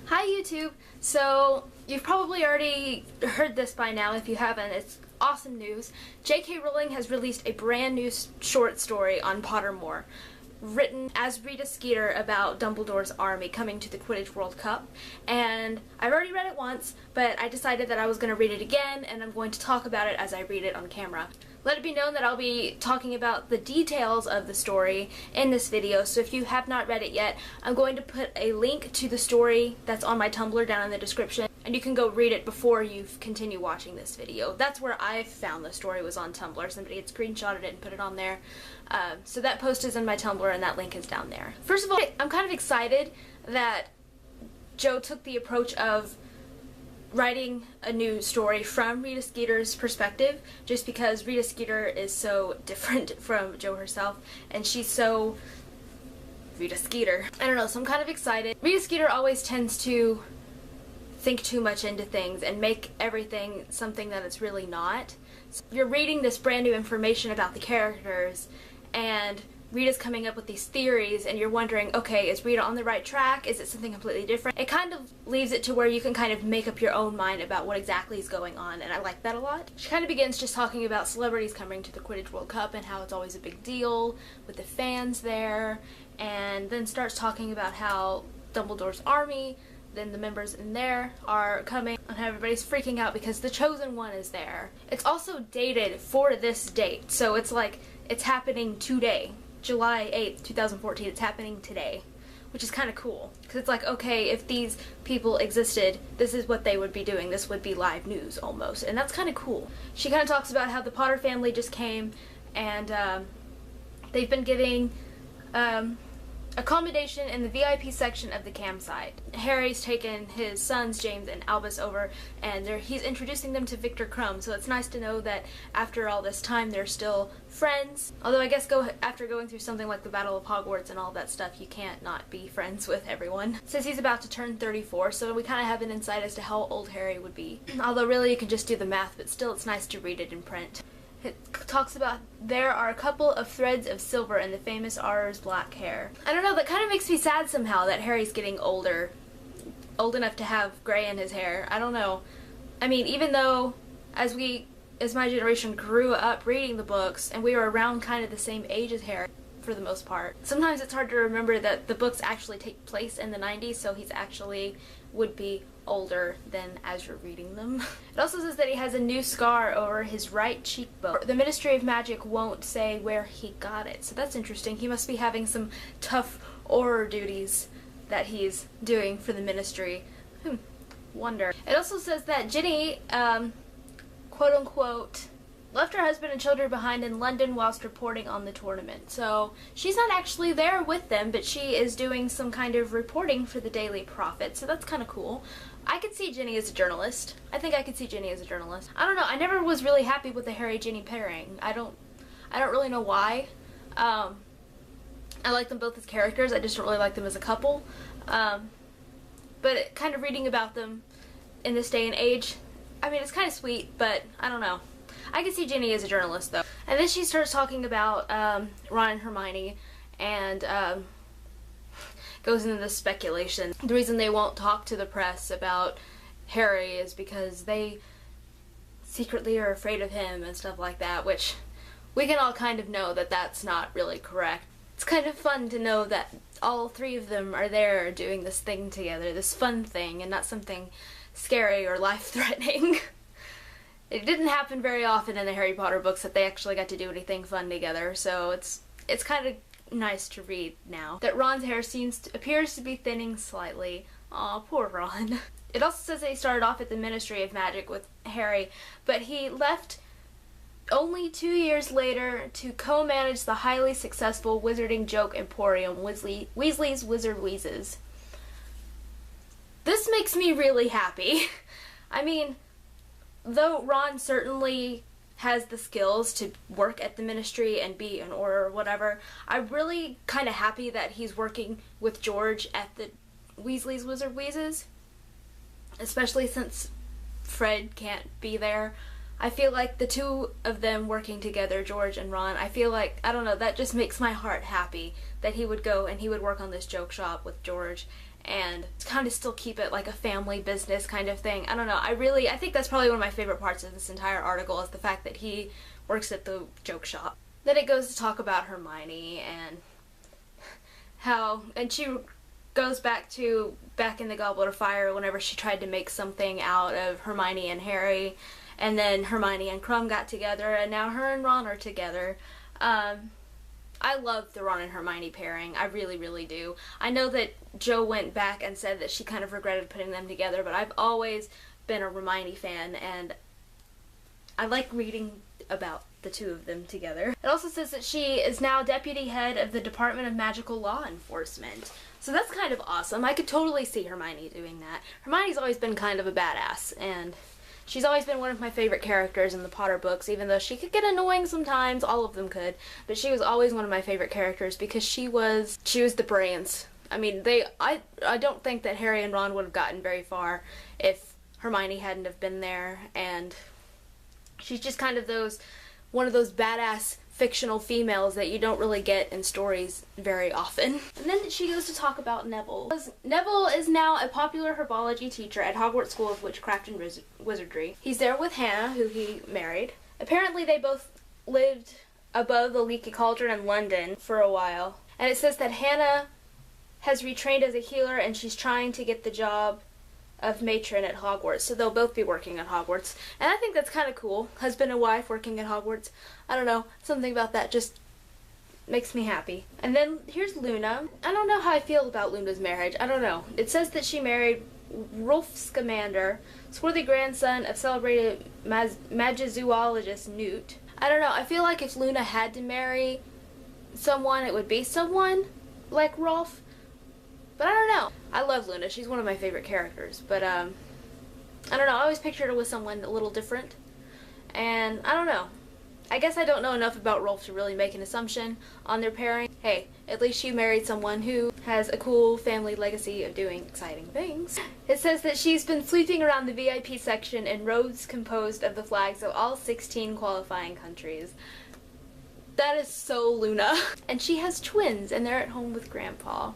Hi YouTube! So, you've probably already heard this by now. If you haven't, it's awesome news. J.K. Rowling has released a brand new short story on Pottermore, written as Rita Skeeter about Dumbledore's army coming to the Quidditch World Cup. And I've already read it once, but I decided that I was going to read it again, and I'm going to talk about it as I read it on camera. Let it be known that I'll be talking about the details of the story in this video, so if you have not read it yet, I'm going to put a link to the story that's on my Tumblr down in the description, and you can go read it before you continue watching this video. That's where I found the story, was on Tumblr. Somebody had screenshotted it and put it on there. So that post is in my Tumblr and that link is down there. First of all, I'm kind of excited that Joe took the approach of writing a new story from Rita Skeeter's perspective, just because Rita Skeeter is so different from Joe herself, and she's so Rita Skeeter. I don't know, so I'm kind of excited. Rita Skeeter always tends to think too much into things and make everything something that it's really not. So you're reading this brand new information about the characters, and Rita's coming up with these theories, and you're wondering, okay, is Rita on the right track? Is it something completely different? It kind of leaves it to where you can kind of make up your own mind about what exactly is going on, and I like that a lot. She kind of begins just talking about celebrities coming to the Quidditch World Cup and how it's always a big deal with the fans there, and then starts talking about how Dumbledore's army, then the members in there, are coming, and how everybody's freaking out because the Chosen One is there. It's also dated for this date, so it's like it's happening today. July 8th, 2014, it's happening today, which is kind of cool, because it's like, okay, if these people existed, this is what they would be doing. This would be live news, almost, and that's kind of cool. She kind of talks about how the Potter family just came, and they've been giving accommodation in the VIP section of the campsite. Harry's taken his sons, James and Albus, over, and he's introducing them to Victor Crumb, so it's nice to know that after all this time they're still friends. Although I guess after going through something like the Battle of Hogwarts and all that stuff, you can't not be friends with everyone. Says he's about to turn 34, so we kind of have an insight as to how old Harry would be. Although really you can just do the math, but still it's nice to read it in print. It talks about there are a couple of threads of silver in the famous Auror's black hair. I don't know, that kind of makes me sad somehow that Harry's getting older. Old enough to have gray in his hair. I don't know. I mean, even though as my generation grew up reading the books and we were around kind of the same age as Harry for the most part, sometimes it's hard to remember that the books actually take place in the 90s, so he's actually would be older than as you're reading them. It also says that he has a new scar over his right cheekbone. The Ministry of Magic won't say where he got it, so that's interesting. He must be having some tough Auror duties that he's doing for the Ministry. Wonder. It also says that Ginny, quote-unquote, left her husband and children behind in London whilst reporting on the tournament. So she's not actually there with them, but she is doing some kind of reporting for the Daily Prophet, so that's kind of cool. I could see Ginny as a journalist. I think I could see Ginny as a journalist. I don't know, I never was really happy with the Harry-Ginny pairing. I don't really know why. I like them both as characters, I just don't really like them as a couple. But kind of reading about them in this day and age, I mean, it's kind of sweet, but I don't know. I can see Ginny as a journalist, though. And then she starts talking about Ron and Hermione, and goes into this speculation. The reason they won't talk to the press about Harry is because they secretly are afraid of him and stuff like that, which we can all kind of know that that's not really correct. It's kind of fun to know that all three of them are there doing this thing together, this fun thing, and not something scary or life-threatening. It didn't happen very often in the Harry Potter books that they actually got to do anything fun together, so it's kind of nice to read now. That Ron's hair appears to be thinning slightly. Aw, poor Ron. It also says that he started off at the Ministry of Magic with Harry, but he left only 2 years later to co-manage the highly successful wizarding joke emporium, Weasley's Wizard Wheezes. This makes me really happy. I mean, though Ron certainly has the skills to work at the Ministry and be an Auror or whatever, I'm really kind of happy that he's working with George at the Weasley's Wizard Wheezes, especially since Fred can't be there. I feel like the two of them working together, George and Ron, I feel like, I don't know, that just makes my heart happy that he would go and he would work on this joke shop with George and kind of still keep it like a family business kind of thing. I don't know. I think that's probably one of my favorite parts of this entire article is the fact that he works at the joke shop. Then it goes to talk about Hermione and she goes back in the Goblet of Fire whenever she tried to make something out of Hermione and Harry, and then Hermione and Crumb got together, and now her and Ron are together. I love the Ron and Hermione pairing. I really, really do. I know that Jo went back and said that she kind of regretted putting them together, but I've always been a Hermione fan, and I like reading about the two of them together. It also says that she is now deputy head of the Department of Magical Law Enforcement. So that's kind of awesome. I could totally see Hermione doing that. Hermione's always been kind of a badass, and she's always been one of my favorite characters in the Potter books, even though she could get annoying sometimes. All of them could. But she was always one of my favorite characters because she was the brains. I mean, I don't think that Harry and Ron would have gotten very far if Hermione hadn't have been there, and she's just kind of one of those badass fictional females that you don't really get in stories very often. And then she goes to talk about Neville. Neville is now a popular herbology teacher at Hogwarts School of Witchcraft and Wizardry. He's there with Hannah, who he married. Apparently they both lived above the Leaky Cauldron in London for a while. And it says that Hannah has retrained as a healer and she's trying to get the job of matron at Hogwarts, so they'll both be working at Hogwarts. And I think that's kind of cool. Husband and wife working at Hogwarts. I don't know, something about that just makes me happy. And then here's Luna. I don't know how I feel about Luna's marriage. I don't know. It says that she married Rolf Scamander, swarthy grandson of celebrated magizoologist Newt. I don't know, I feel like if Luna had to marry someone, it would be someone like Rolf. But I don't know. I love Luna. She's one of my favorite characters. But, I don't know. I always pictured her with someone a little different. And, I don't know. I guess I don't know enough about Rolf to really make an assumption on their pairing. Hey, at least she married someone who has a cool family legacy of doing exciting things. It says that she's been sweeping around the VIP section in robes composed of the flags of all 16 qualifying countries. That is so Luna. And she has twins, and they're at home with Grandpa.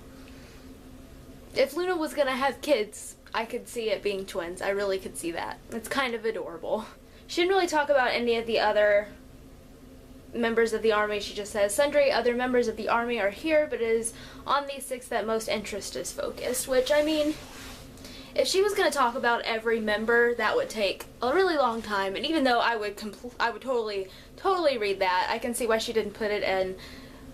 If Luna was gonna have kids, I could see it being twins. I really could see that. It's kind of adorable. She didn't really talk about any of the other members of the army. She just says, sundry other members of the army are here, but it is on these 6 that most interest is focused. Which, I mean, if she was gonna talk about every member, that would take a really long time. And even though I would totally read that, I can see why she didn't put it in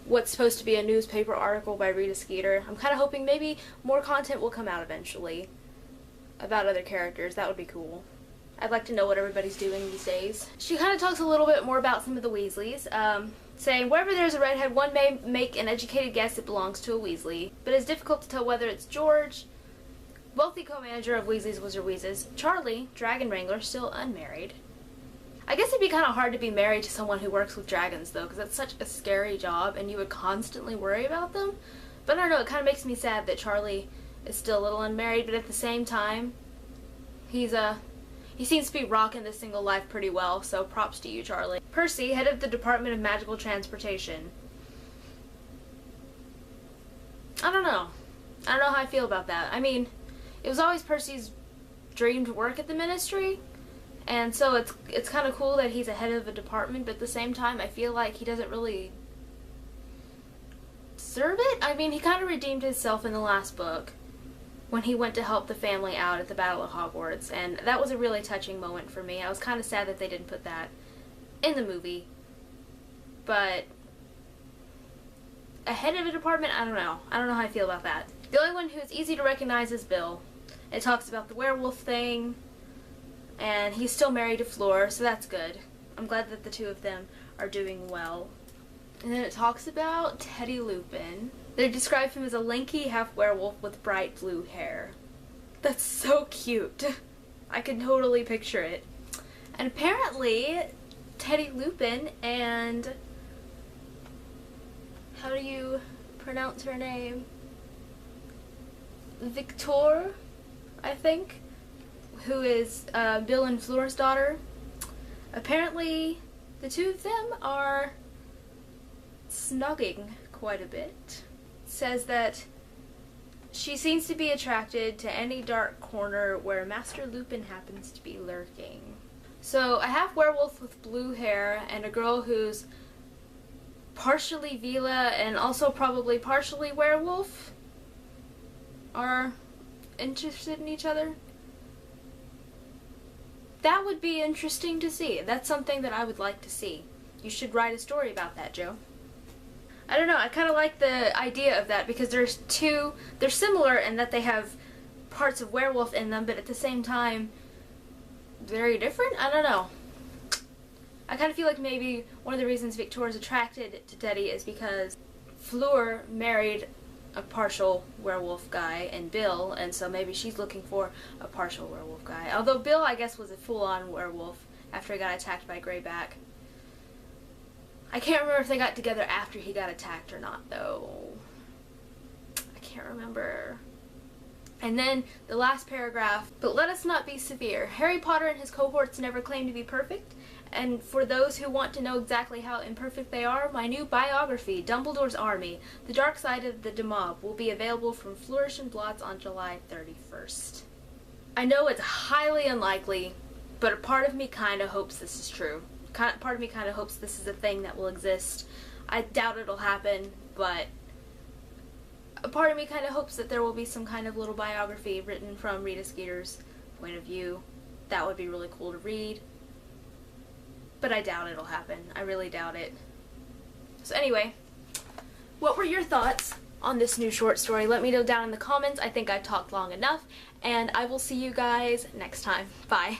what's supposed to be a newspaper article by Rita Skeeter. I'm kind of hoping maybe more content will come out eventually about other characters. That would be cool. I'd like to know what everybody's doing these days. She kind of talks a little bit more about some of the Weasleys, saying, wherever there's a redhead, one may make an educated guess it belongs to a Weasley, but it's difficult to tell whether it's George, wealthy co-manager of Weasley's Wizard Wheezes, Charlie, dragon wrangler, still unmarried. I guess it'd be kind of hard to be married to someone who works with dragons, though, because that's such a scary job, and you would constantly worry about them. But I don't know, it kind of makes me sad that Charlie is still a little unmarried, but at the same time, he seems to be rocking this single life pretty well, so props to you, Charlie. Percy, head of the Department of Magical Transportation. I don't know. I don't know how I feel about that. I mean, it was always Percy's dream to work at the Ministry, and so it's kind of cool that he's a head of a department, but at the same time, I feel like he doesn't really deserve it. I mean, he kind of redeemed himself in the last book when he went to help the family out at the Battle of Hogwarts, and that was a really touching moment for me. I was kind of sad that they didn't put that in the movie, but a head of a department, I don't know. I don't know how I feel about that. The only one who's easy to recognize is Bill. It talks about the werewolf thing, and he's still married to Fleur, so that's good. I'm glad that the two of them are doing well. And then it talks about Teddy Lupin. They describe him as a lanky half-werewolf with bright blue hair. That's so cute. I can totally picture it. And apparently, Teddy Lupin and... how do you pronounce her name? Victor, I think, who is Bill and Fleur's daughter. Apparently, the two of them are snugging quite a bit. It says that She seems to be attracted to any dark corner where Master Lupin happens to be lurking. So, a half werewolf with blue hair and a girl who's partially Vila and also probably partially werewolf are interested in each other. That would be interesting to see. That's something that I would like to see. You should write a story about that, Joe. I don't know, I kind of like the idea of that because they're similar in that they have parts of werewolf in them, but at the same time, very different? I don't know. I kind of feel like maybe one of the reasons Victoria's attracted to Teddy is because Fleur married a partial werewolf guy and Bill, and so maybe she's looking for a partial werewolf guy. Although Bill, I guess, was a full-on werewolf after he got attacked by Greyback. I can't remember if they got together after he got attacked or not, though. I can't remember. And then the last paragraph, but let us not be severe. Harry Potter and his cohorts never claim to be perfect, and for those who want to know exactly how imperfect they are, my new biography, Dumbledore's Army, The Dark Side of the Demob, will be available from Flourish and Blots on July 31st. I know it's highly unlikely, but a part of me kind of hopes this is true. Part of me kind of hopes this is a thing that will exist. I doubt it'll happen, but a part of me kind of hopes that there will be some kind of little biography written from Rita Skeeter's point of view. That would be really cool to read. But I doubt it'll happen. I really doubt it. So anyway, what were your thoughts on this new short story? Let me know down in the comments. I think I talked long enough, and I will see you guys next time. Bye.